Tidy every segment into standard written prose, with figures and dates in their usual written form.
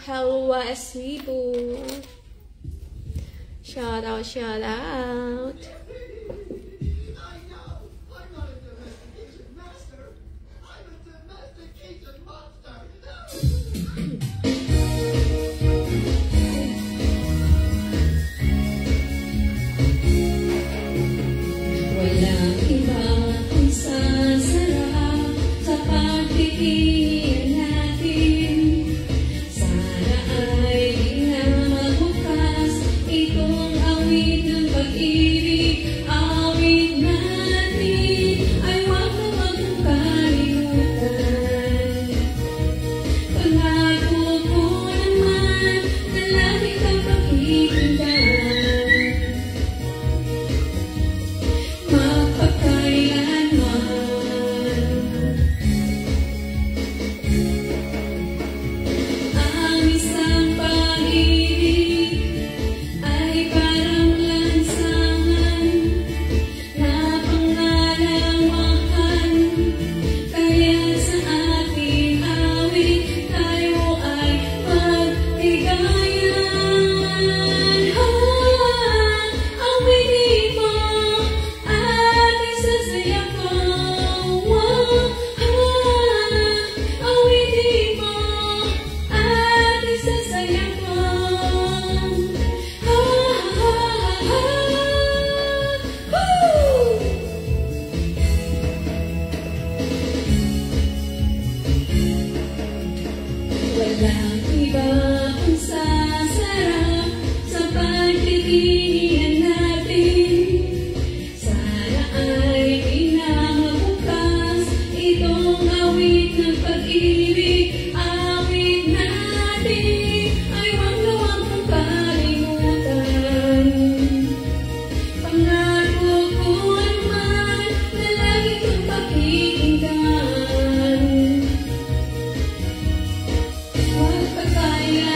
Helwa Cebu. Shout out, shout out. Walang iba kung sasarap sa pagtitiyan natin. Sana ay di na magbukas itong awit ng pag-ibig. Awit natin ay huwag na magkalimutan. Pangako ko naman na lagi kang pakikinggan. Walang iba kung sasarap sa pagtitiyan natin. Sana ay di na magbukas itong awit ng pag-ibig. Awit natin ay huwag na huwag mong kalimutan. Pangako ko naman na lagi kang pakikinggan. Magpakailanman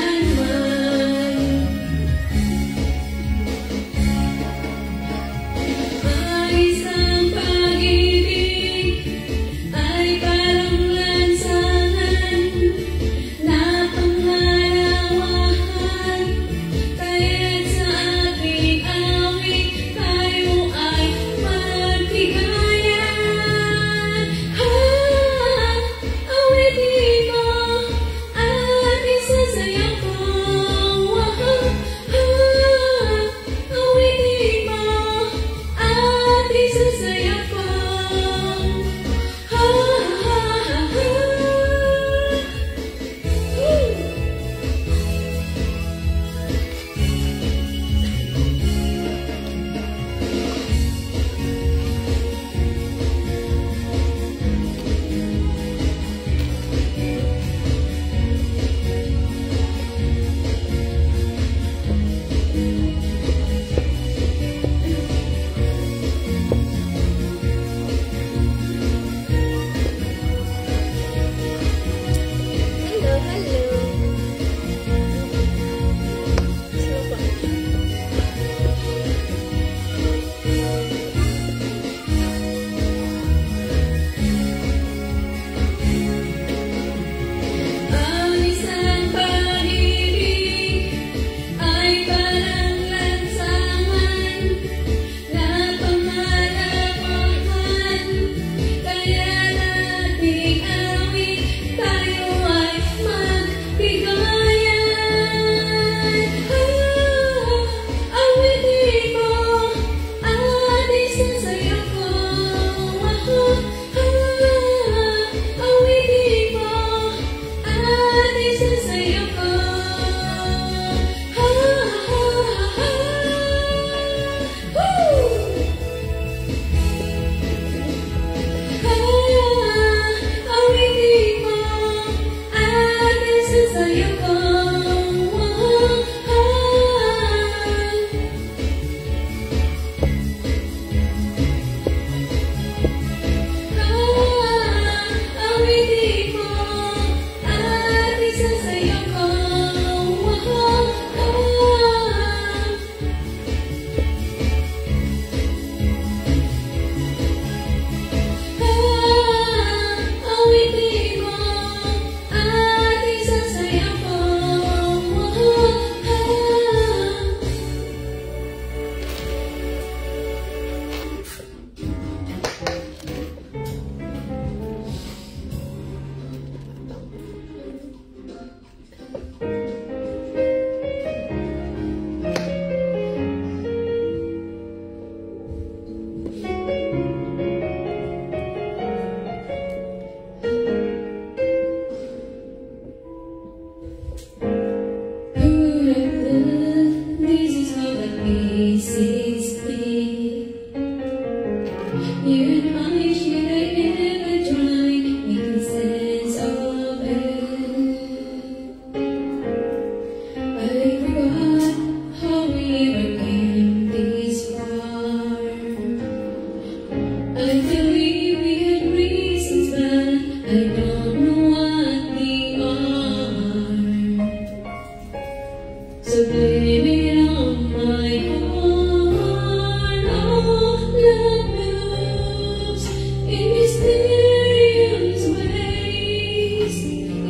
So blame it on my heart. Oh, love moves in mysterious ways.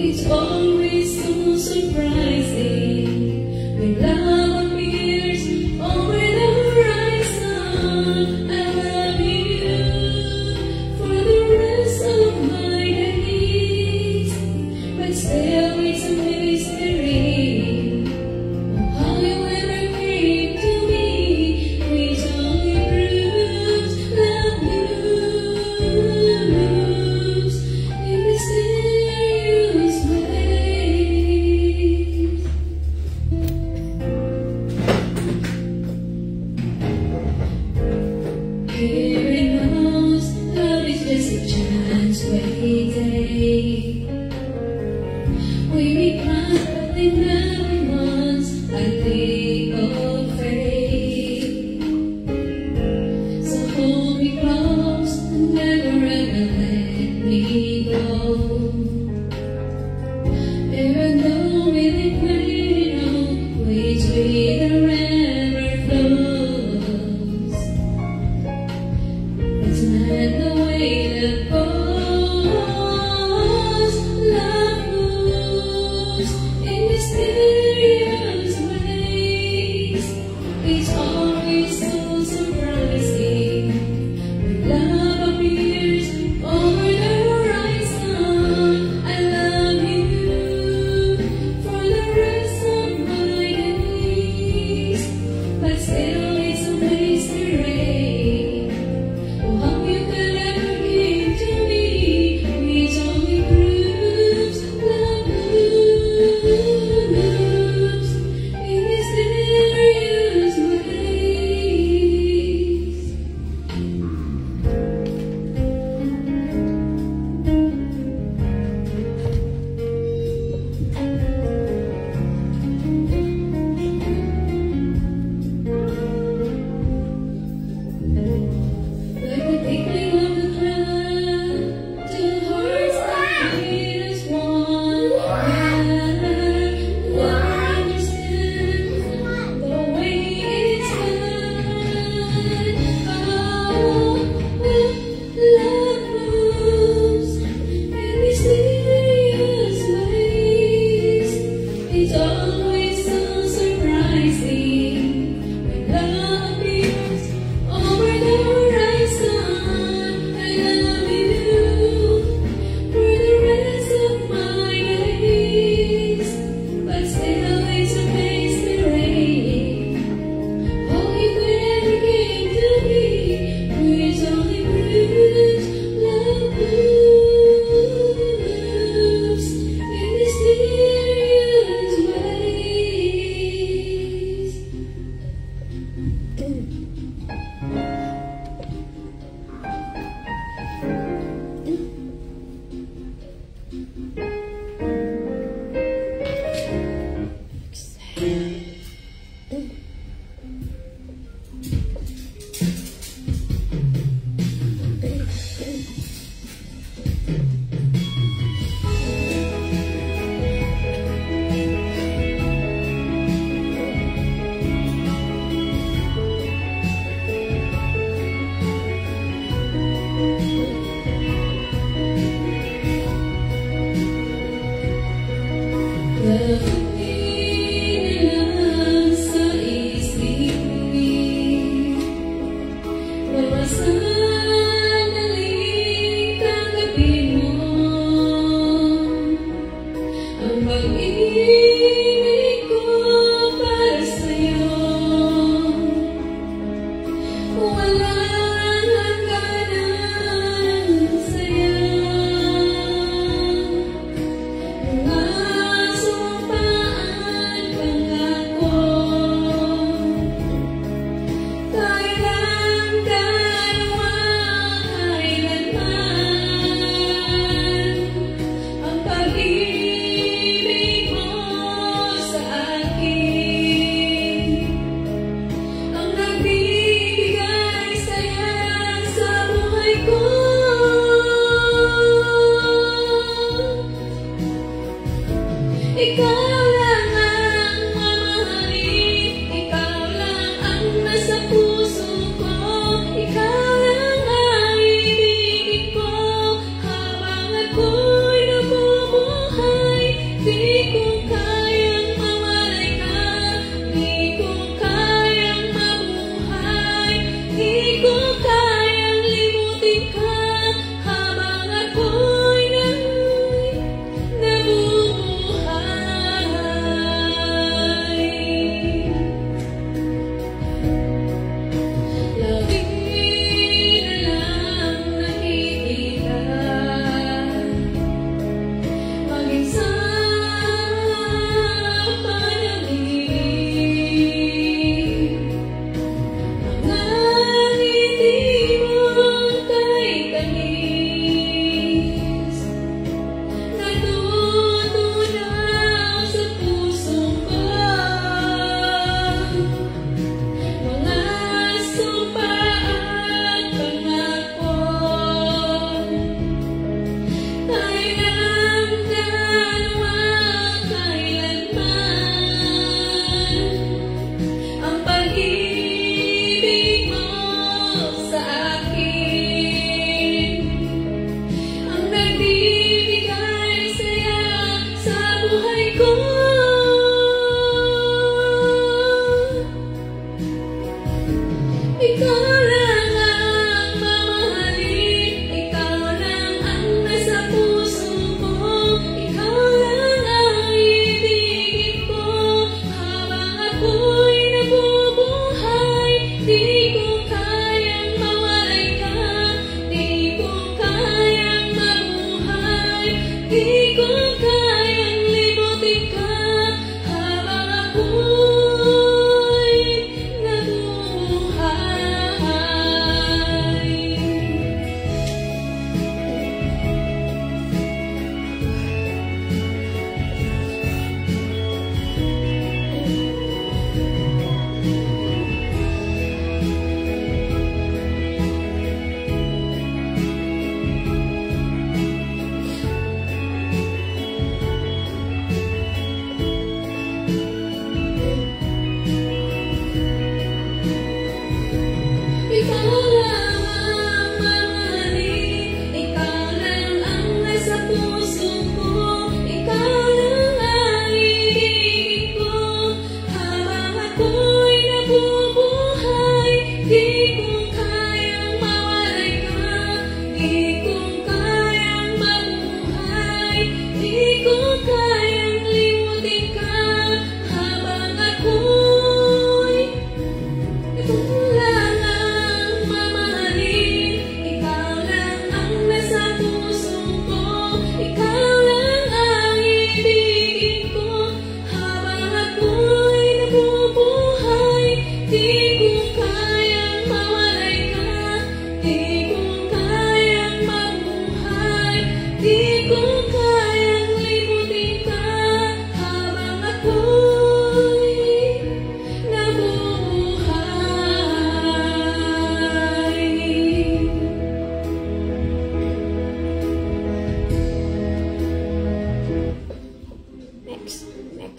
It's always so surprising when love appears over the horizon. I love you for the rest of my days, but still it's a mystery. Oh,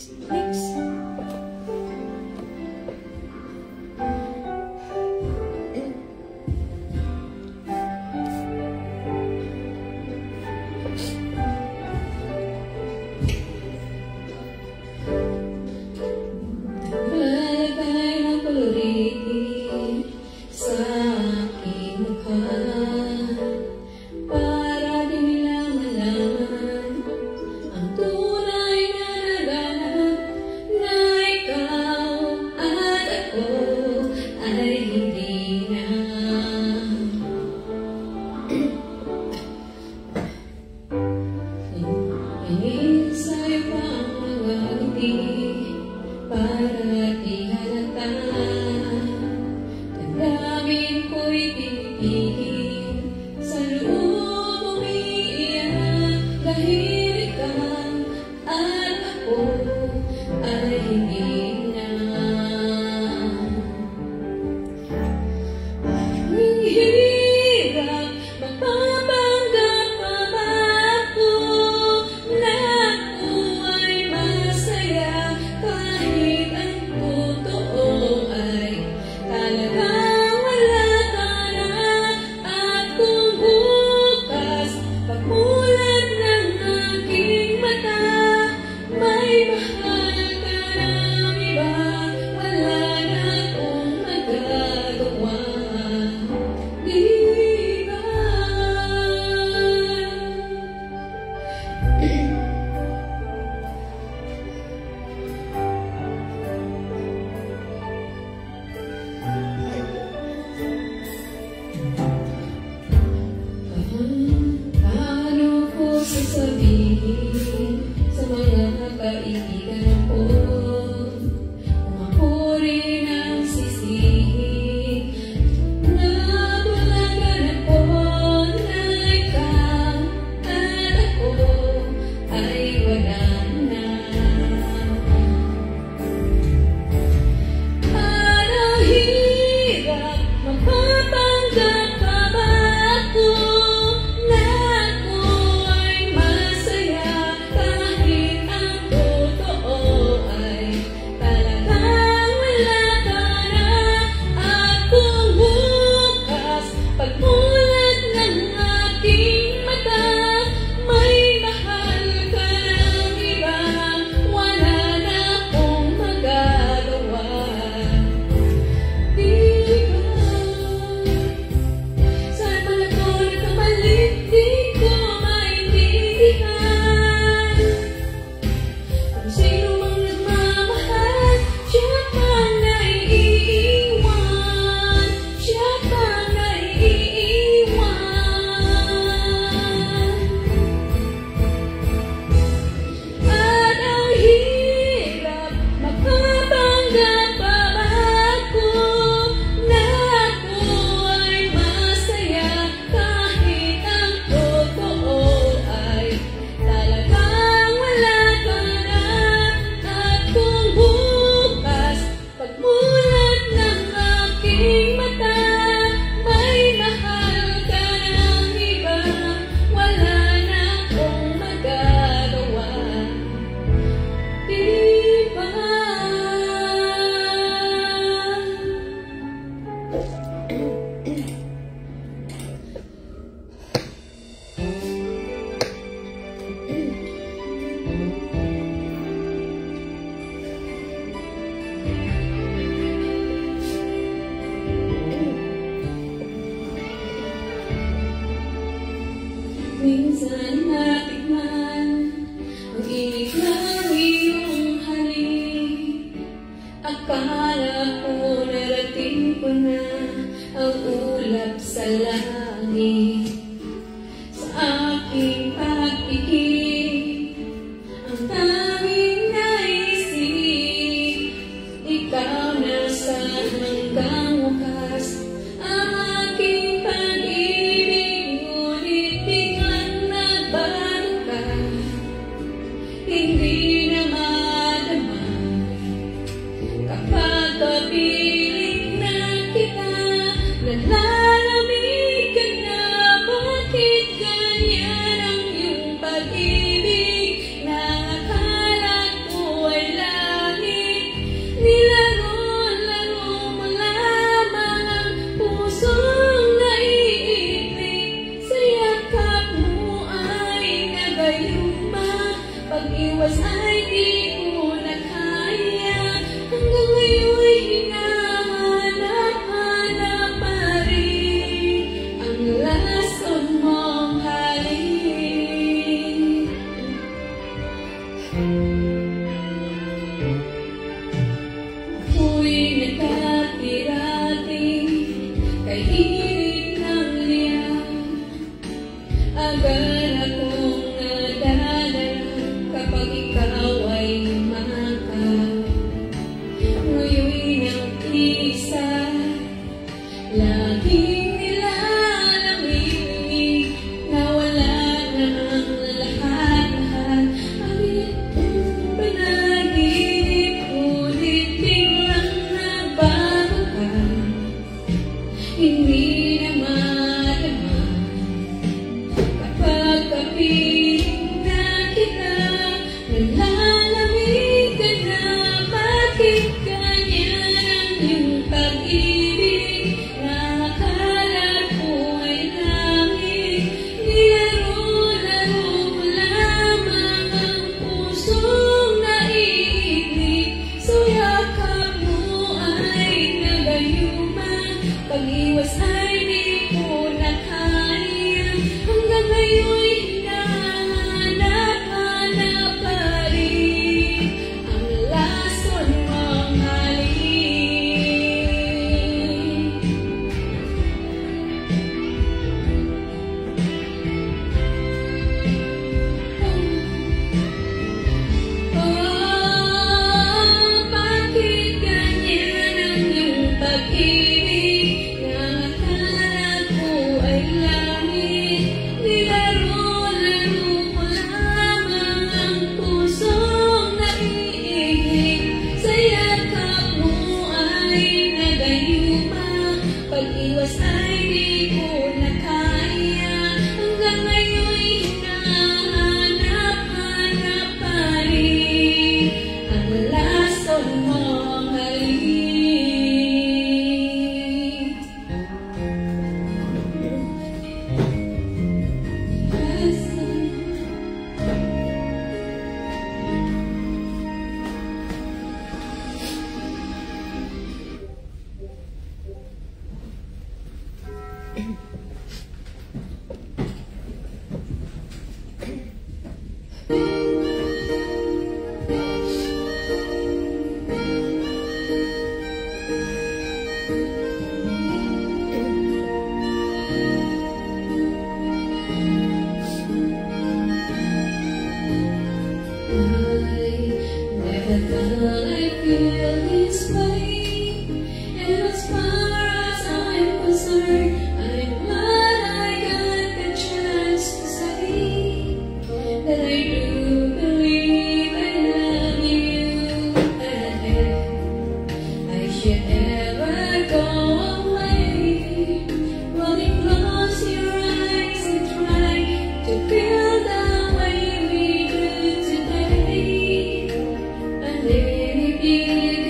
Next. Minsan natikman ang init ng iyong halik. Akala ko narating ko na ang ulap sa langit. Sa aking pag-ibig, ang tanging naisip, ikaw na sa hanggang wakas. Ang aking pag-ibig, ngunit biglang nagbago ka. Hindi na madama kapag kapiling na kita. Nalalamig ka na, bakit ganyan ang iyong pag-ibig? Na akala ko wala ay hirit ng liyan. Agad akong nadadala kapag ikaw ay lumakad. Ngayon'y nag-isa, laging nilalamig na wala na ang lahat-lahat. Ang itong panaginip, ngunit biglang nabago ka. Hindi na madama kapag kapiling na kita, nalalamig ka na. Bakit ganyan ang iyong pag-ibig na akala ko ay langit? Nilaro-laro mo lamang ang pusong naiiglig. Sa yakap mo ay nagayuma, pag-iwas ay di ko na kaya. Hanggang ngayon'y hinahanap-hanap pa rin ang lason mong halik. Bakit ganyan ang iyong pag-ibig na akala ko ay langit? Nilaro-laro mo lamang ang pusong naiiglig. Sa yakap mo ay nagayuma, pag-iwas ay di ko na kaya. Hanggang ngayon'y hinahanap-hanap pa rin ang lason mong halik. Never thought I'd feel this way, and as far as I'm concerned, I'm glad I got the chance to say that I do believe I love you, and if I should ever go away, will you close your eyes and try to feel the way we do today? And then if you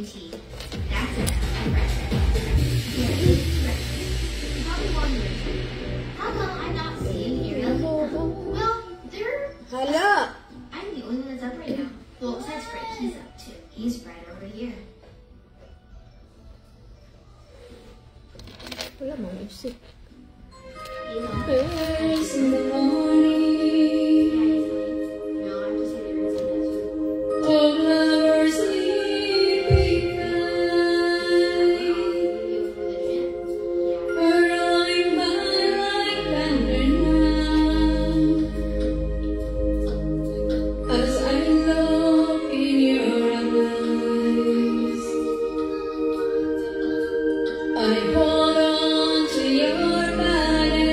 tea. That's enough. Right. Probably wondering, how come I'm not seeing Ariel? Well, they're... Hala! I'm the only one that's up right now. Well, besides Fred, he's up too. He's right over here. Wala mo music. He's on. First in the morning, No, I'm just saying it's on. of lovers sleeping night, are rolling by like thunder now. As I look in your eyes, I hold on to your body.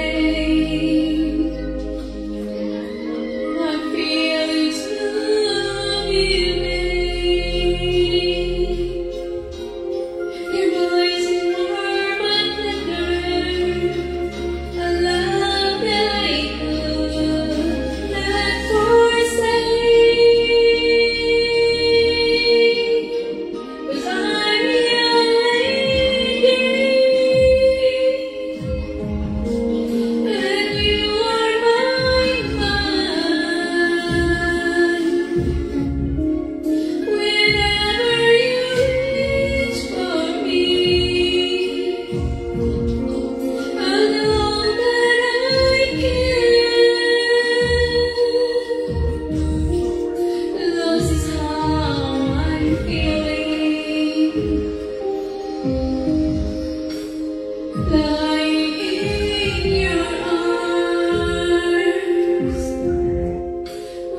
I feel it's love you make. Your voice is warm and tender, a love that I could not forsake. 'Cause I'm your lady, and you are my man. Whenever you reach for me, I know that I can. This is how I'm feeling, lying in your arms,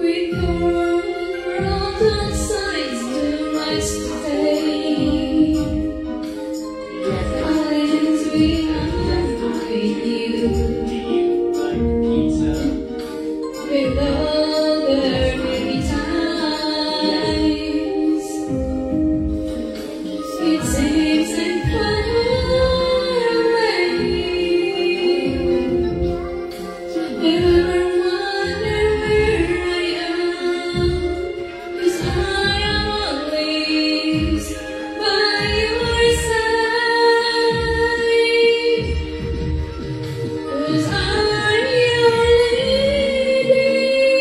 with the world outside too much to take. Silence we have with you, with all there may be times it seems I'm far away. Never wonder where I am, 'cause I am always by your side. 'Cause I'm your lady,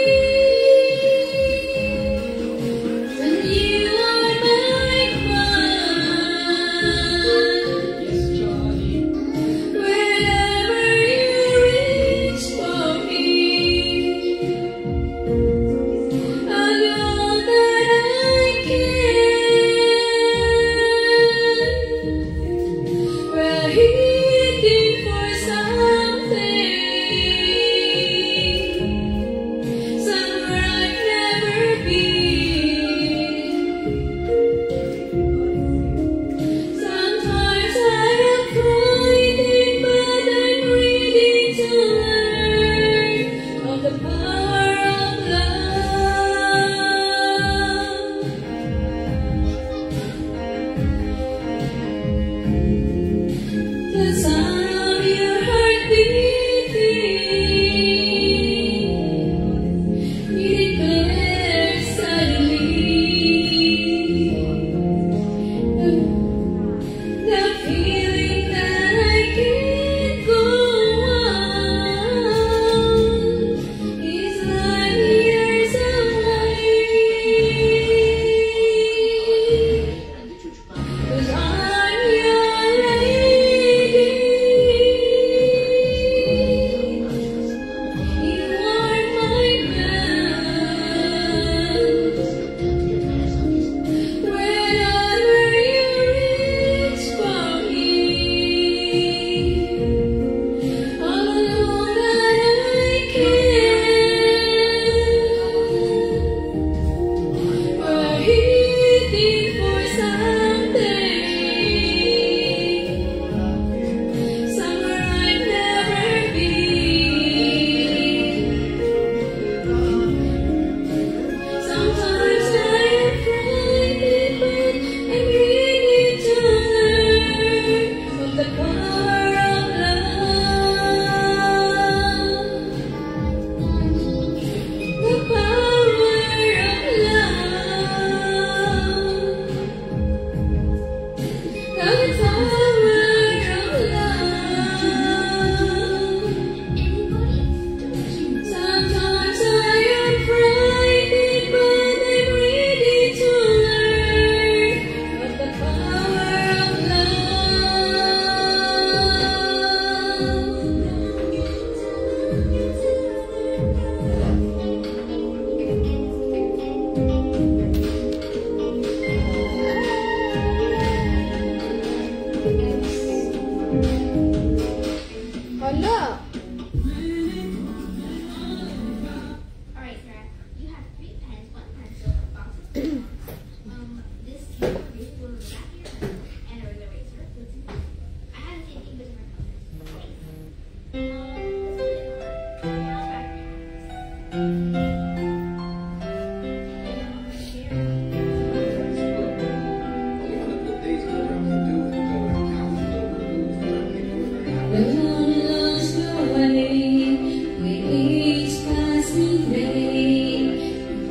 lost your way with each passing day.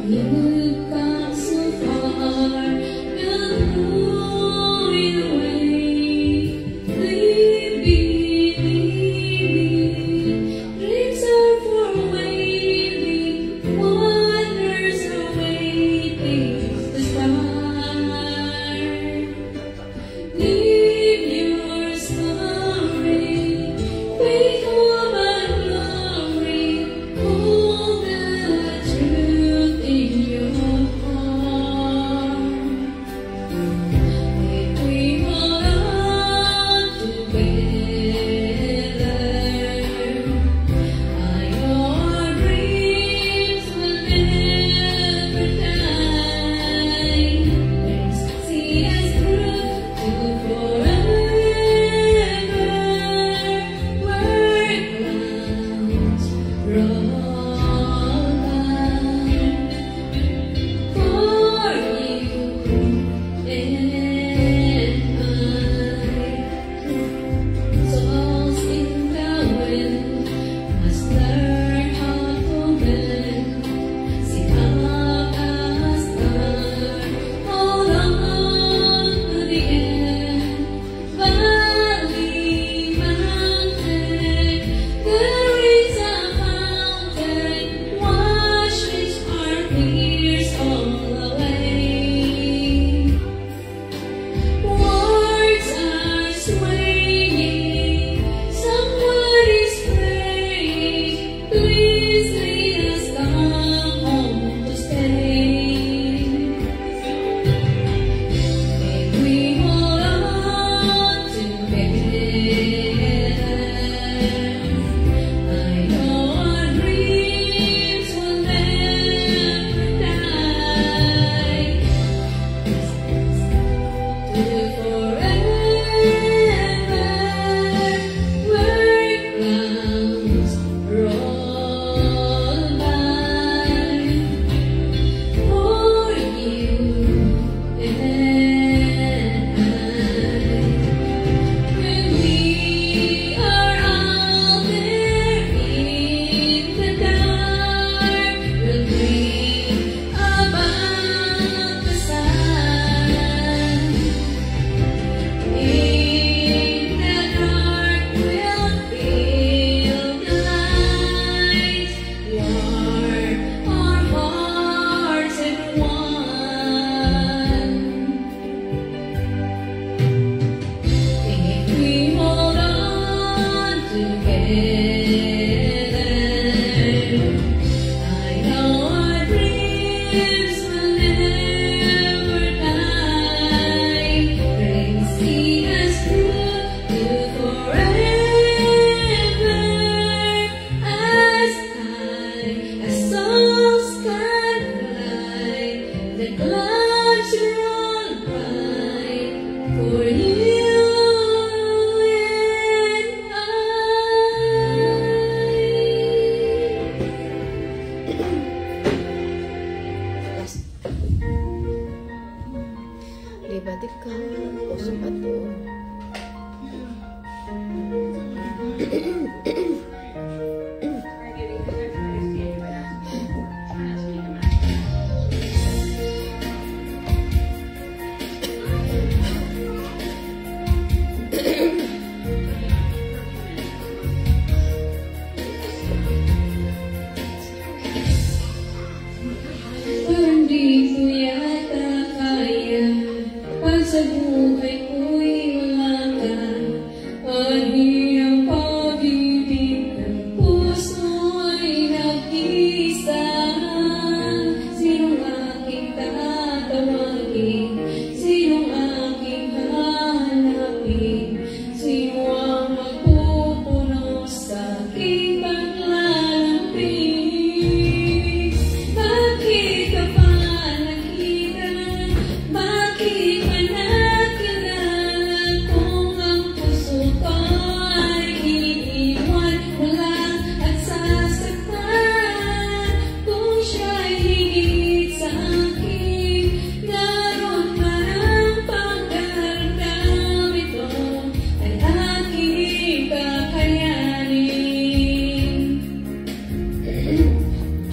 You've come so far, now going away. Leave me, dreams are for waiting.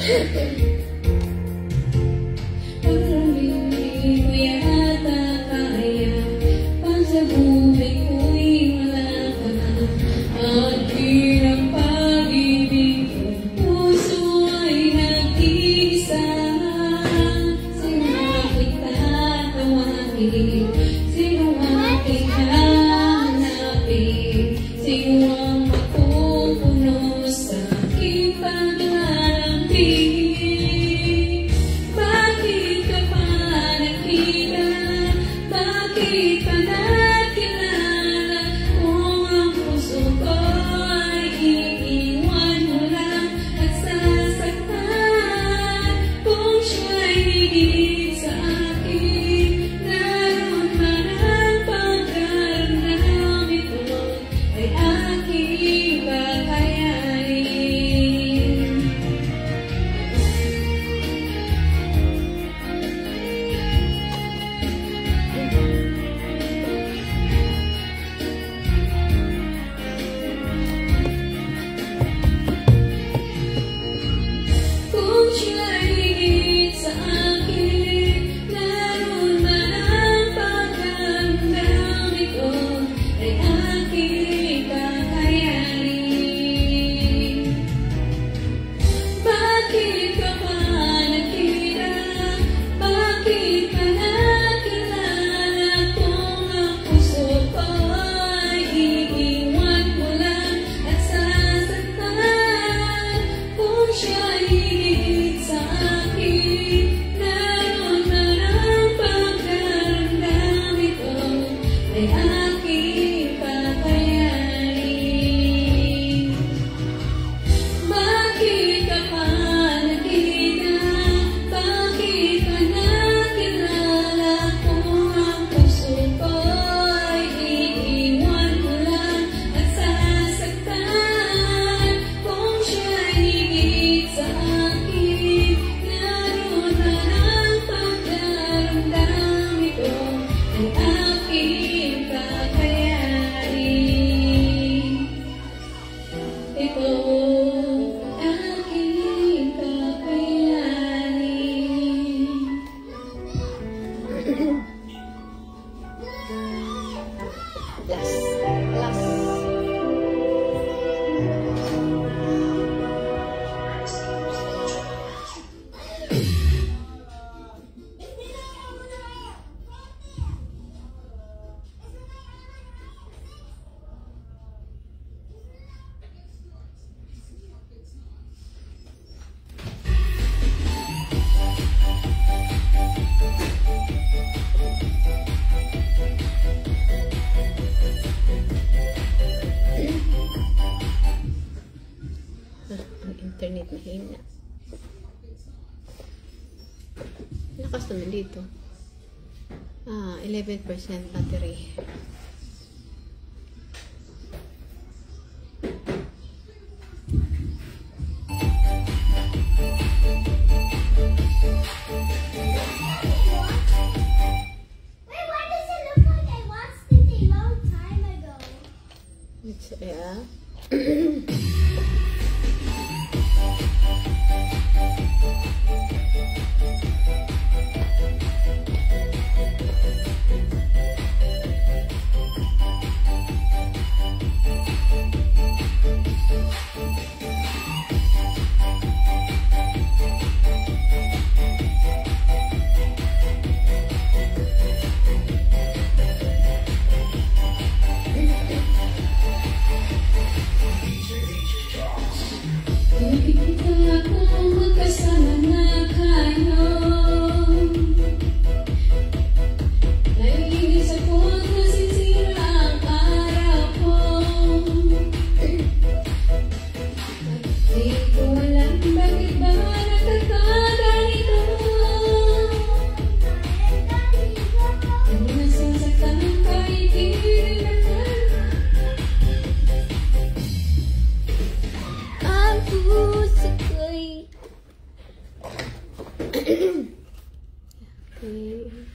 Parang hindi ko yata kaya, pag sa buhay ko'y wala ka na. At hirap pag-ibig ko, puso ay nag-iisa. Sino aking tatawagin? Sino aking hanapin? Sino ang mapupuno sa aking paglalambing? Bakit ka pa nakita? Bakit pa nakilala? Kung ang puso ko ay iiwan mo lang at sasaktan. Kung siya'y higit sa akin, naroon man ang pagkaramdam ito ay aking kakayanin. Kung siya'y higit sa akin, naroon man ang pagkaramdam ito ay aking kakayanin. Bakit ka pa nakita? Bakit pa nakilala? Kung ang puso ko ay iiwan mo lang at sasaktan. Kung siya'y higit sa akin, naroon man ang pagkaramdam ito ay aking kakayanin. Bakit ka pa nakita? Bakit pa nakilala? Kung ang puso ko ay iiwan mo lang at sasaktan. Kung siya'y higit sa akin, naroon man ang pagkaramdam ito ay aking kakayanin. Ito aking kakayanin. Last. Ang internet mahina. Lakas naman dito. 11% battery. Wait, why does it look like I watched it a long time ago? It's, yeah. Okay.